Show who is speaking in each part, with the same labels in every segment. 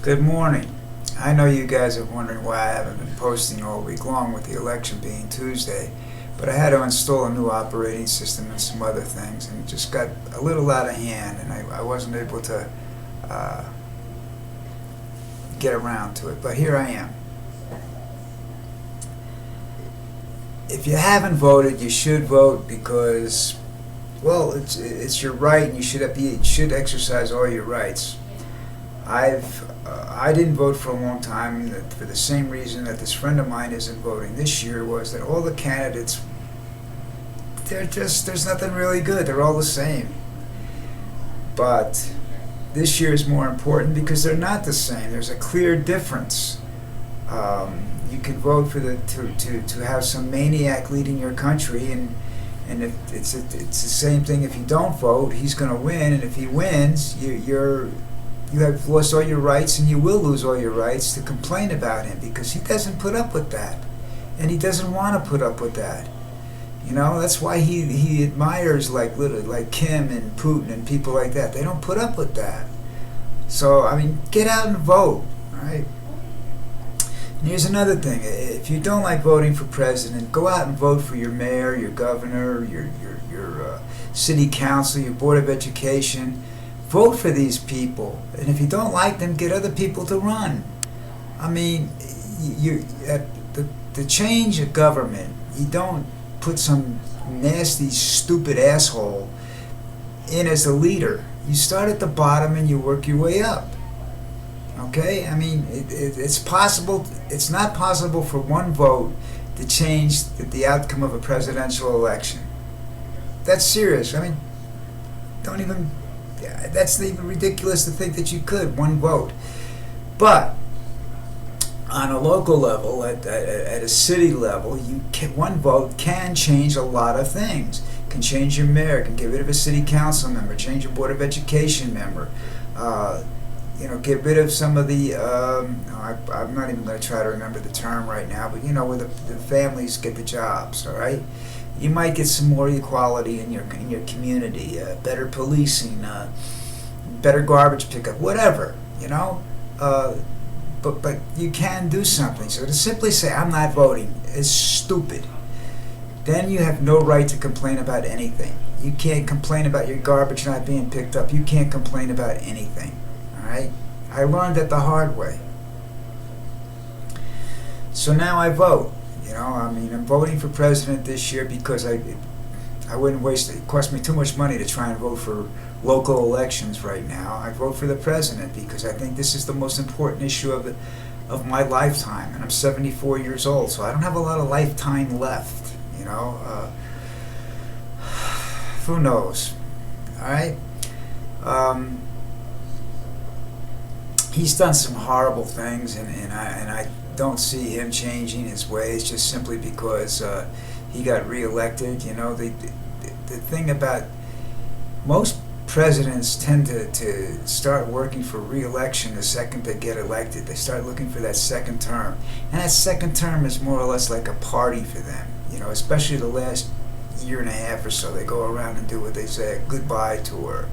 Speaker 1: Good morning. I know you guys are wondering why I haven't been posting all week long with the election being Tuesday, but I had to install a new operating system and some other things, and it just got a little out of hand, and I wasn't able to get around to it, but here I am. If you haven't voted, you should vote because, well, it's your right, and you should exercise all your rights. I didn't vote for a long time for the same reason that this friend of mine isn't voting this year, was that all the candidates, there's nothing really good. They're all the same. But this year is more important because they're not the same. There's a clear difference. You can vote for to have some maniac leading your country, and if it's the same thing. If you don't vote, he's going to win, and if he wins, you have lost all your rights, and you will lose all your rights to complain about him because he doesn't put up with that, and he doesn't want to put up with that. You know, that's why he admires like Kim and Putin and people like that. They don't put up with that. So I mean, get out and vote, all right? And here's another thing: if you don't like voting for president, go out and vote for your mayor, your governor, your city council, your board of education. Vote for these people, and if you don't like them, get other people to run. I mean, the change of government, you don't put some nasty, stupid asshole in as a leader. You start at the bottom and you work your way up. Okay? I mean, it's possible. It's not possible for one vote to change the outcome of a presidential election. That's serious. I mean, don't even. That's even ridiculous to think that you could, one vote. But on a local level, at a city level, one vote can change a lot of things. Can change your mayor, can get rid of a city council member, change a board of education member. Get rid of some of the. I'm not even going to try to remember the term right now, but where the families get the jobs. All right. You might get some more equality in your community, better policing, better garbage pickup, whatever, But you can do something. So to simply say I'm not voting is stupid. Then you have no right to complain about anything. You can't complain about your garbage not being picked up. You can't complain about anything. All right? I learned that the hard way. So now I vote. I'm voting for president this year because I wouldn't waste it. It cost me too much money to try and vote for local elections right now. I vote for the president because I think this is the most important issue of my lifetime, and I'm 74 years old, so I don't have a lot of lifetime left. Who knows? All right. He's done some horrible things, and I don't see him changing his ways just simply because he got reelected. The thing about most presidents tend to start working for reelection the second they get elected. They start looking for that second term, and that second term is more or less like a party for them. Especially the last year and a half or so, they go around and do what they say, a goodbye tour.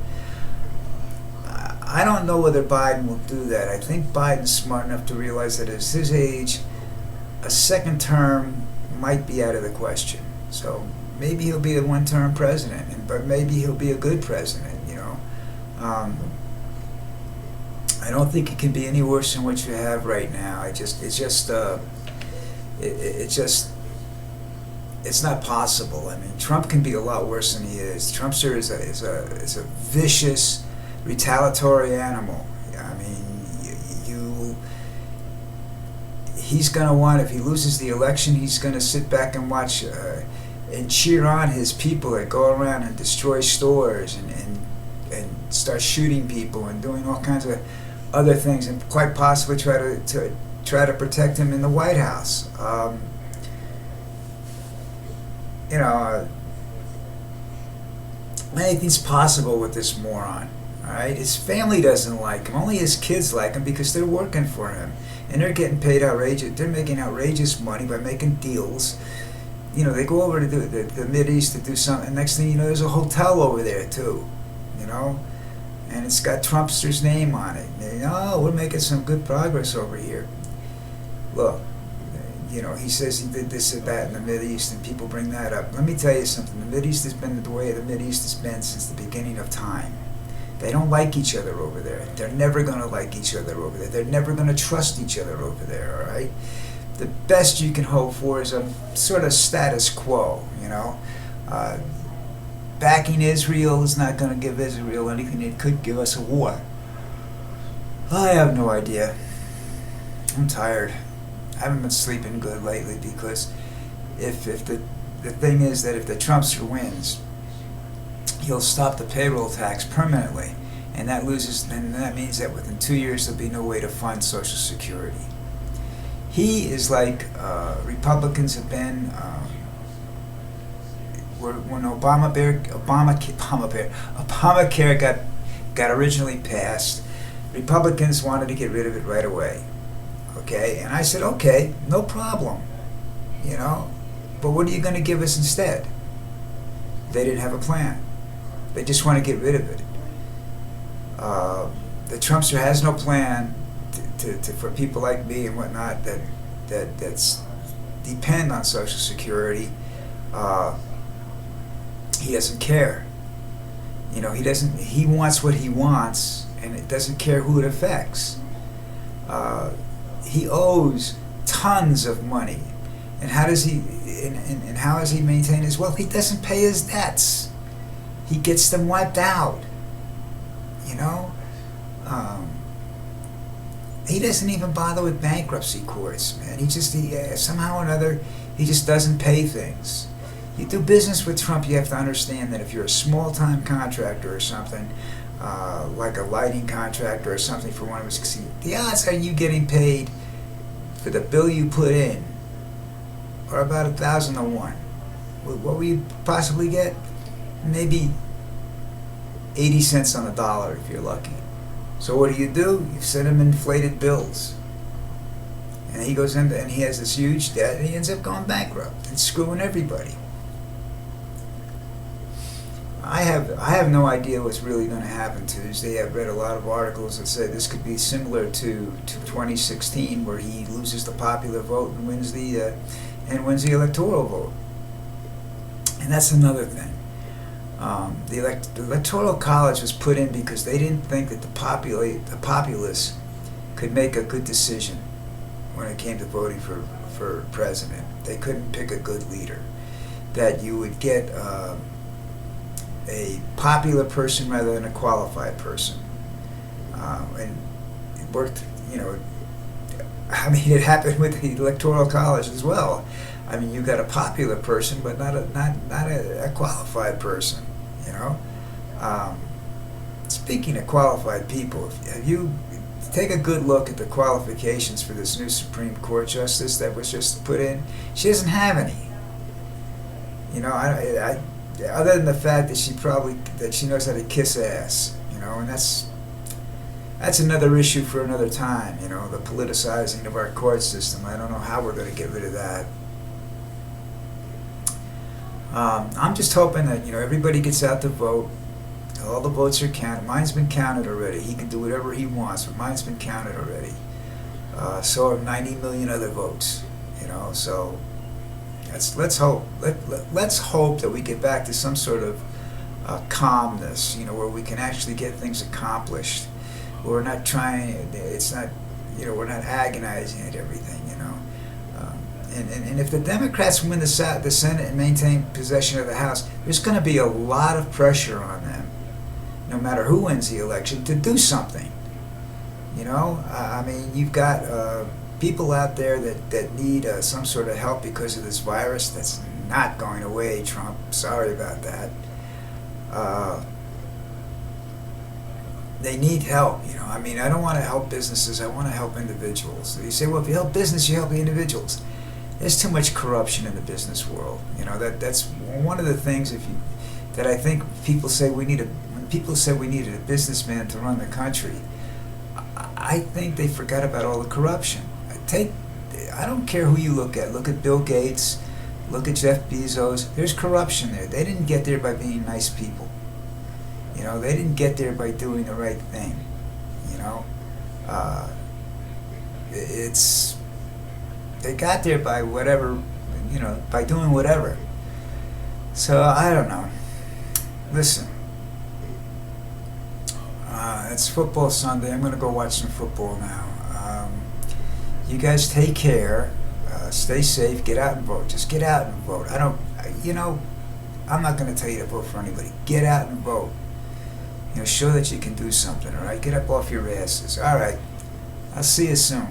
Speaker 1: I don't know whether Biden will do that. I think Biden's smart enough to realize that at his age, a second term might be out of the question. So maybe he'll be a one-term president, but maybe he'll be a good president. I don't think it can be any worse than what you have right now. It's not possible. I mean, Trump can be a lot worse than he is. Trumpster is a vicious, retaliatory animal. I mean, he's going to want, if he loses the election, he's going to sit back and watch and cheer on his people that go around and destroy stores and start shooting people and doing all kinds of other things, and quite possibly try to protect him in the White House. Anything's possible with this moron. All right, his family doesn't like him. Only his kids like him because they're working for him, and they're getting paid outrageous. They're making outrageous money by making deals. They go over to the Mideast to do something. And next thing you know, there's a hotel over there too. and it's got Trumpster's name on it. And, oh, we're making some good progress over here. Look, he says he did this or that in the Mideast, and people bring that up. Let me tell you something. The Mideast has been the way the Mideast has been since the beginning of time. They don't like each other over there. They're never going to like each other over there. They're never going to trust each other over there, all right? The best you can hope for is a sort of status quo, backing Israel is not going to give Israel anything. It could give us a war. I have no idea. I'm tired. I haven't been sleeping good lately because if the thing is that if the Trumpster wins, he'll stop the payroll tax permanently, and that means that within 2 years there'll be no way to fund Social Security. He is like Republicans have been when Obamacare got originally passed. Republicans wanted to get rid of it right away. Okay, and I said, okay, no problem, but what are you going to give us instead? They didn't have a plan. They just want to get rid of it. The Trumpster has no plan for people like me and whatnot that's depend on Social Security. He doesn't care. He wants what he wants, and it doesn't care who it affects. He owes tons of money, and how does he maintain his wealth? He doesn't pay his debts. He gets them wiped out. He doesn't even bother with bankruptcy courts, man. Somehow or another, he just doesn't pay things. You do business with Trump, you have to understand that if you're a small-time contractor or something, like a lighting contractor or something for one of his, the odds are you getting paid for the bill you put in are about 1,000 to 1. What will you possibly get? Maybe 80 cents on the dollar if you're lucky. So what do? You send him inflated bills. And he goes in and he has this huge debt, and he ends up going bankrupt and screwing everybody. I have no idea what's really going to happen Tuesday. I've read a lot of articles that say this could be similar to 2016, where he loses the popular vote and wins the electoral vote. And that's another thing. The electoral college was put in because they didn't think that the populace could make a good decision when it came to voting for president. They couldn't pick a good leader. That you would get a popular person rather than a qualified person. And it worked, it happened with the electoral college as well. You got a popular person, but not a qualified person, Speaking of qualified people, have you take a good look at the qualifications for this new Supreme Court justice that was just put in? She doesn't have any. Other than the fact that she knows how to kiss ass, and that's another issue for another time, the politicizing of our court system. I don't know how we're going to get rid of that. I'm just hoping that everybody gets out to vote. All the votes are counted. Mine's been counted already. He can do whatever he wants, but mine's been counted already. So have 90 million other votes. So let's hope. Let's hope that we get back to some sort of calmness. Where we can actually get things accomplished. We're not trying. It's not. We're not agonizing at everything. And if the Democrats win the Senate and maintain possession of the House, there's going to be a lot of pressure on them, no matter who wins the election, to do something. You've got people out there that need some sort of help because of this virus that's not going away, Trump. Sorry about that. They need help. I don't want to help businesses. I want to help individuals. So you say, well, if you help business, you help the individuals. There's too much corruption in the business world. That's one of the things that I think people say we need when people say we needed a businessman to run the country, I think they forgot about all the corruption. I don't care who you look at. Look at Bill Gates, look at Jeff Bezos. There's corruption there. They didn't get there by being nice people. You know, they didn't get there by doing the right thing. You know, uh, it's they got there by whatever, you know, by doing whatever. So I don't know. Listen, it's football Sunday. I'm gonna go watch some football now. You guys take care. Stay safe. Get out and vote. Just get out and vote. You know, I'm not gonna tell you to vote for anybody. Get out and vote. You know, show that you can do something. All right. Get up off your asses. All right. I'll see you soon.